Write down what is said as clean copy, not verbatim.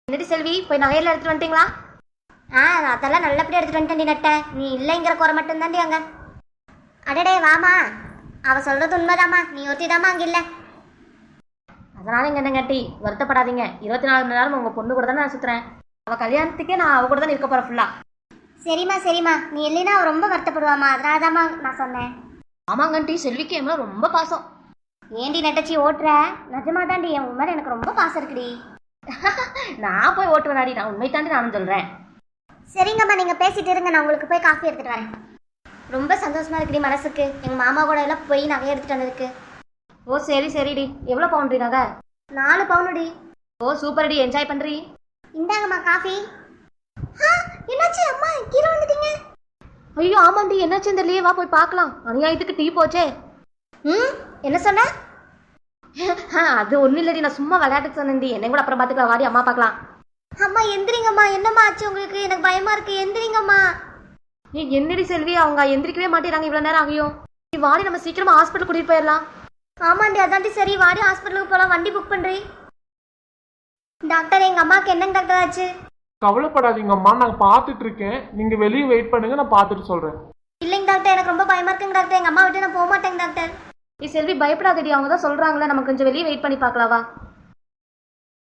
என்னடி செல்வி, போய் நகையெல்லாம் எடுத்துட்டு வந்துட்டீங்களா? அதெல்லாம் நல்லபடியாக எடுத்துட்டு வந்துட்டேன் நட்ட. நீ இல்லைங்கிற குறை மட்டும் தாண்டி அங்கே. அடடே வாமா, அவ சொல்றது உண்மைதாம்மா, நீ ஒருத்திதாம்மா அங்கே இல்லை. அதனால இங்கே என்னங்காட்டி வருத்தப்படாதீங்க. 24 மணி நேரம் உங்கள் பொண்ணு கூட தானே நான் சுற்றுறேன். அவள் கல்யாணத்துக்கே நான் அவள் கூட தான் இருக்க போகிறேன் ஃபுல்லாக. சரிம்மா, நீ இல்லைன்னா அவள் ரொம்ப வருத்தப்படுவாம்மா, அதனால தாம்மா நான் சொன்னேன். ஆமாங்கண்டி, செல்விக்கு என் மேலே ரொம்ப பாசம். ஏண்டி நட்டச்சி ஓட்டுற? நிஜமா தாண்டி என் உண்மை எனக்கு ரொம்ப பாசம் இருக்குடி. நான் போய் ஓட்டு விளையாடி, நான் உண்மை தாண்டி நானும் சொல்கிறேன். சரிங்கம்மா, நீங்கள் பேசிட்டு இருங்க, நான் உங்களுக்கு போய் காஃபி எடுத்துகிட்டு வரேன். ரொம்ப சந்தோஷமா இருக்குடி மனசுக்கு, எங்கள் மாமா கூட எல்லாம் போய் நகை எடுத்துகிட்டு வந்ததுக்கு. ஓ சரிடி. எவ்வளோ பவுண்ட்ரி நகை? 4 பவுனுடி. ஓ சூப்பர்டி, என்ஜாய் பண்ணுறீ. இந்தாங்கம்மா காஃபி. என்னாச்சு அம்மா, கீழே வந்துட்டீங்க? ஐயோ ஆமாண்டி, என்னாச்சு இந்த லீவா, போய் பார்க்கலாம். அநியாயத்துக்கு டீ போச்சே. என்ன சொன்ன? அது ஒன்றும் இல்லடி, நான் சும்மா விளையாட்டுக்கு சொன்னேன்டி. என்னை கூட அப்புறம் பார்த்துக்கலாம், வாடி அம்மா பார்க்கலாம். அம்மா எந்திரிங்கம்மா, என்னம்மா ஆச்சு உங்களுக்கு? எனக்கு பயமா இருக்கு, எந்திரிங்கம்மா. என்னடி செல்வி, அவங்க எந்திரிக்கவே மாட்டேறாங்க, இவ்வளோ நேரம் ஆகியும். நீ வாடி, நம்ம சீக்கிரமா ஹாஸ்பிட்டல் கூட்டிட்டு போயிடலாம். ஆமாண்டி, அதாண்டி சரி, வாடி ஹாஸ்பிட்டலுக்கு போகலாம். வண்டி புக் பண்ணுறீ. டாக்டர், எங்கள் அம்மாவுக்கு என்னங்க டாக்டர் ஆச்சு? கவலைப்படாதீங்கம்மா, நான் பார்த்துட்டு இருக்கேன். நீங்க வெளியே வெயிட் பண்ணுங்க, நான் பார்த்துட்டு சொல்றேன். இல்லைங்க டாக்டர், எனக்கு ரொம்ப பயமா இருக்குங்க டாக்டர். எங்கள் அம்மா விட்டு நான் போக மாட்டேங்க டாக்டர். நீ செல்வி பயப்படாதடி, அவங்க தான் சொல்றாங்களே, நம்ம கொஞ்சம் வெளியே வெயிட் பண்ணி பார்க்கலாவா?